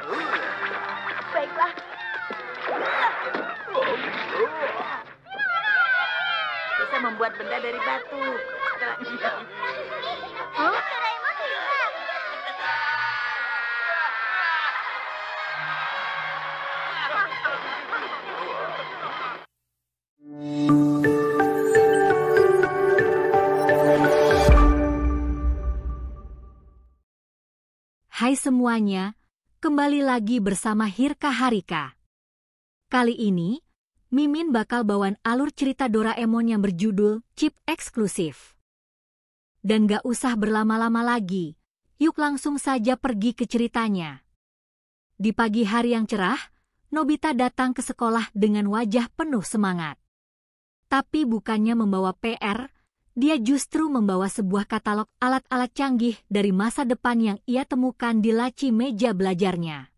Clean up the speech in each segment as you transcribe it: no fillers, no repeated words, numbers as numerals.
Baiklah. Bisa membuat benda dari batu. Oh, Doraemon bisa. Hai semuanya, kembali lagi bersama Hirka Harika. Kali ini, Mimin bakal bawain alur cerita Doraemon yang berjudul Chip Eksklusif. Dan gak usah berlama-lama lagi, yuk langsung saja pergi ke ceritanya. Di pagi hari yang cerah, Nobita datang ke sekolah dengan wajah penuh semangat. Tapi bukannya membawa PR, dia justru membawa sebuah katalog alat-alat canggih dari masa depan yang ia temukan di laci meja belajarnya.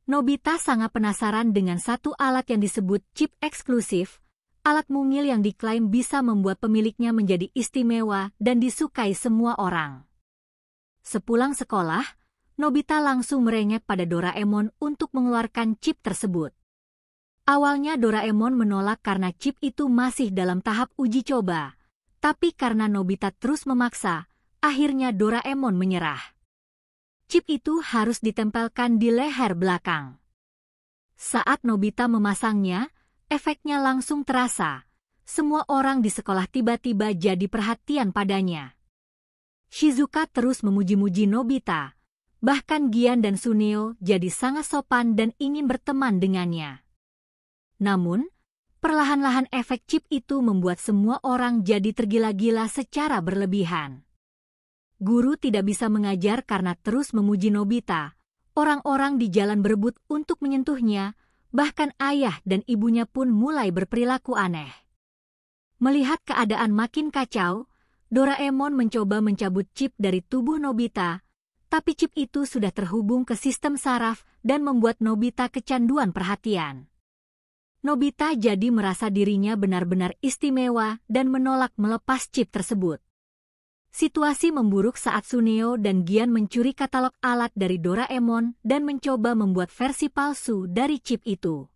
Nobita sangat penasaran dengan satu alat yang disebut chip eksklusif, alat mungil yang diklaim bisa membuat pemiliknya menjadi istimewa dan disukai semua orang. Sepulang sekolah, Nobita langsung merengek pada Doraemon untuk mengeluarkan chip tersebut. Awalnya Doraemon menolak karena chip itu masih dalam tahap uji coba. Tapi karena Nobita terus memaksa, akhirnya Doraemon menyerah. Chip itu harus ditempelkan di leher belakang. Saat Nobita memasangnya, efeknya langsung terasa. Semua orang di sekolah tiba-tiba jadi perhatian padanya. Shizuka terus memuji-muji Nobita. Bahkan Gian dan Suneo jadi sangat sopan dan ingin berteman dengannya. Namun, perlahan-lahan efek chip itu membuat semua orang jadi tergila-gila secara berlebihan. Guru tidak bisa mengajar karena terus memuji Nobita. Orang-orang di jalan berebut untuk menyentuhnya, bahkan ayah dan ibunya pun mulai berperilaku aneh. Melihat keadaan makin kacau, Doraemon mencoba mencabut chip dari tubuh Nobita, tapi chip itu sudah terhubung ke sistem saraf dan membuat Nobita kecanduan perhatian. Nobita jadi merasa dirinya benar-benar istimewa dan menolak melepas chip tersebut. Situasi memburuk saat Suneo dan Gian mencuri katalog alat dari Doraemon dan mencoba membuat versi palsu dari chip itu.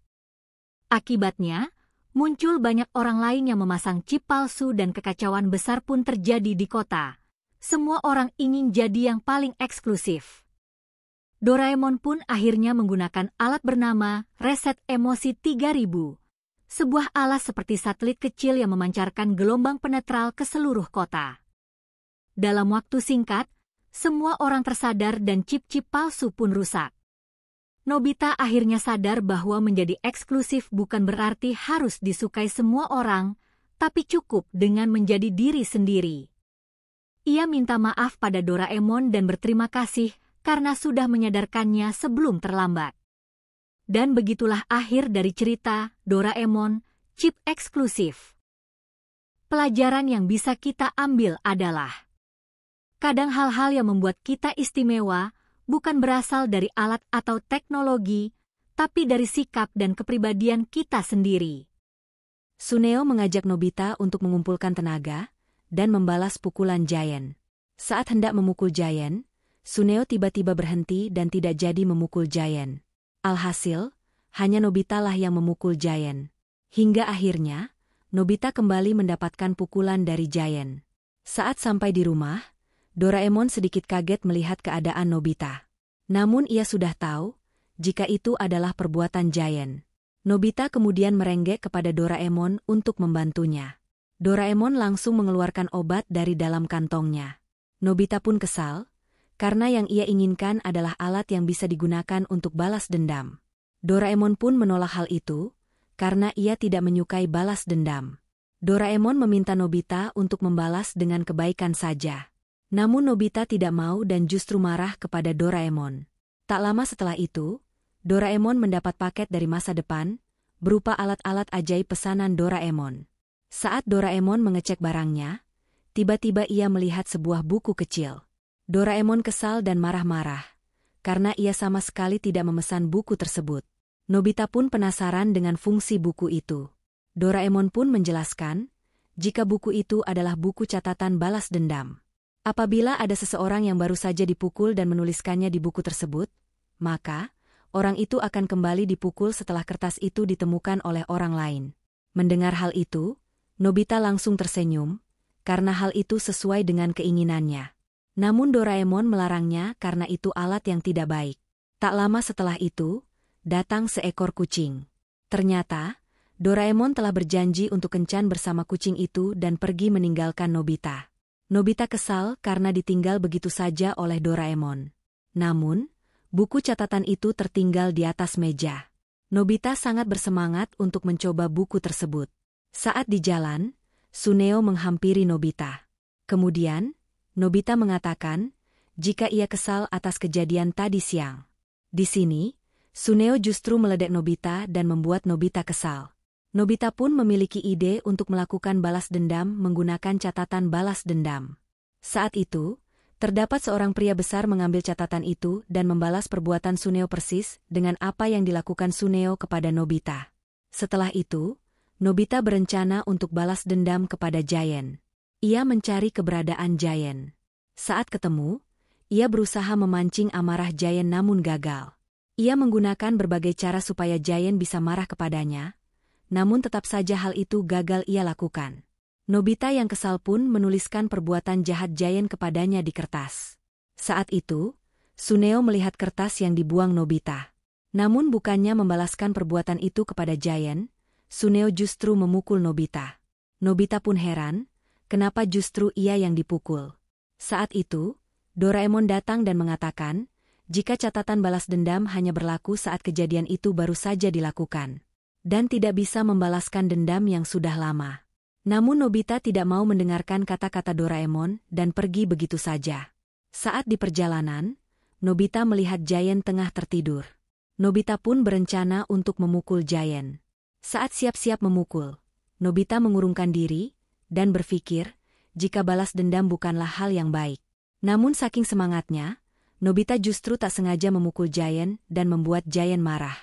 Akibatnya, muncul banyak orang lain yang memasang chip palsu dan kekacauan besar pun terjadi di kota. Semua orang ingin jadi yang paling eksklusif. Doraemon pun akhirnya menggunakan alat bernama Reset Emosi 3000, sebuah alat seperti satelit kecil yang memancarkan gelombang penetral ke seluruh kota. Dalam waktu singkat, semua orang tersadar dan chip-chip palsu pun rusak. Nobita akhirnya sadar bahwa menjadi eksklusif bukan berarti harus disukai semua orang, tapi cukup dengan menjadi diri sendiri. Ia minta maaf pada Doraemon dan berterima kasih karena sudah menyadarkannya sebelum terlambat. Dan begitulah akhir dari cerita Doraemon, Chip Eksklusif. Pelajaran yang bisa kita ambil adalah, kadang hal-hal yang membuat kita istimewa bukan berasal dari alat atau teknologi, tapi dari sikap dan kepribadian kita sendiri. Suneo mengajak Nobita untuk mengumpulkan tenaga dan membalas pukulan Giant. Saat hendak memukul Giant, Suneo tiba-tiba berhenti dan tidak jadi memukul Giant. Alhasil, hanya Nobita lah yang memukul Giant. Hingga akhirnya, Nobita kembali mendapatkan pukulan dari Giant. Saat sampai di rumah, Doraemon sedikit kaget melihat keadaan Nobita. Namun ia sudah tahu, jika itu adalah perbuatan Giant. Nobita kemudian merenggek kepada Doraemon untuk membantunya. Doraemon langsung mengeluarkan obat dari dalam kantongnya. Nobita pun kesal, karena yang ia inginkan adalah alat yang bisa digunakan untuk balas dendam. Doraemon pun menolak hal itu, karena ia tidak menyukai balas dendam. Doraemon meminta Nobita untuk membalas dengan kebaikan saja. Namun Nobita tidak mau dan justru marah kepada Doraemon. Tak lama setelah itu, Doraemon mendapat paket dari masa depan, berupa alat-alat ajaib pesanan Doraemon. Saat Doraemon mengecek barangnya, tiba-tiba ia melihat sebuah buku kecil. Doraemon kesal dan marah-marah, karena ia sama sekali tidak memesan buku tersebut. Nobita pun penasaran dengan fungsi buku itu. Doraemon pun menjelaskan, jika buku itu adalah buku catatan balas dendam. Apabila ada seseorang yang baru saja dipukul dan menuliskannya di buku tersebut, maka orang itu akan kembali dipukul setelah kertas itu ditemukan oleh orang lain. Mendengar hal itu, Nobita langsung tersenyum, karena hal itu sesuai dengan keinginannya. Namun Doraemon melarangnya karena itu alat yang tidak baik. Tak lama setelah itu, datang seekor kucing. Ternyata, Doraemon telah berjanji untuk kencan bersama kucing itu dan pergi meninggalkan Nobita. Nobita kesal karena ditinggal begitu saja oleh Doraemon. Namun, buku catatan itu tertinggal di atas meja. Nobita sangat bersemangat untuk mencoba buku tersebut. Saat di jalan, Suneo menghampiri Nobita. Kemudian, Nobita mengatakan, jika ia kesal atas kejadian tadi siang. Di sini, Suneo justru meledek Nobita dan membuat Nobita kesal. Nobita pun memiliki ide untuk melakukan balas dendam menggunakan catatan balas dendam. Saat itu, terdapat seorang pria besar mengambil catatan itu dan membalas perbuatan Suneo persis dengan apa yang dilakukan Suneo kepada Nobita. Setelah itu, Nobita berencana untuk balas dendam kepada Giant. Ia mencari keberadaan Giant. Saat ketemu, ia berusaha memancing amarah Giant namun gagal. Ia menggunakan berbagai cara supaya Giant bisa marah kepadanya, namun tetap saja hal itu gagal ia lakukan. Nobita yang kesal pun menuliskan perbuatan jahat Giant kepadanya di kertas. Saat itu, Suneo melihat kertas yang dibuang Nobita. Namun bukannya membalaskan perbuatan itu kepada Giant, Suneo justru memukul Nobita. Nobita pun heran, kenapa justru ia yang dipukul. Saat itu, Doraemon datang dan mengatakan, jika catatan balas dendam hanya berlaku saat kejadian itu baru saja dilakukan, dan tidak bisa membalaskan dendam yang sudah lama. Namun Nobita tidak mau mendengarkan kata-kata Doraemon dan pergi begitu saja. Saat di perjalanan, Nobita melihat Giant tengah tertidur. Nobita pun berencana untuk memukul Giant. Saat siap-siap memukul, Nobita mengurungkan diri dan berpikir, jika balas dendam bukanlah hal yang baik. Namun saking semangatnya, Nobita justru tak sengaja memukul Giant dan membuat Giant marah.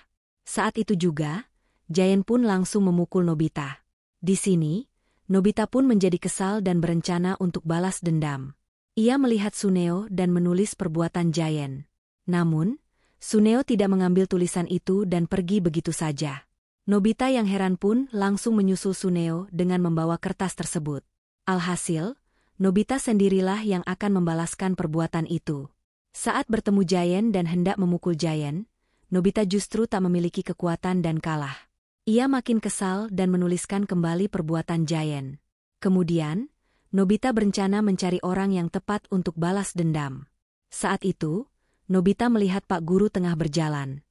Saat itu juga, Giant pun langsung memukul Nobita. Di sini, Nobita pun menjadi kesal dan berencana untuk balas dendam. Ia melihat Suneo dan menulis perbuatan Giant. Namun, Suneo tidak mengambil tulisan itu dan pergi begitu saja. Nobita yang heran pun langsung menyusul Suneo dengan membawa kertas tersebut. Alhasil, Nobita sendirilah yang akan membalaskan perbuatan itu. Saat bertemu Giant dan hendak memukul Giant, Nobita justru tak memiliki kekuatan dan kalah. Ia makin kesal dan menuliskan kembali perbuatan Giant. Kemudian, Nobita berencana mencari orang yang tepat untuk balas dendam. Saat itu, Nobita melihat Pak Guru tengah berjalan.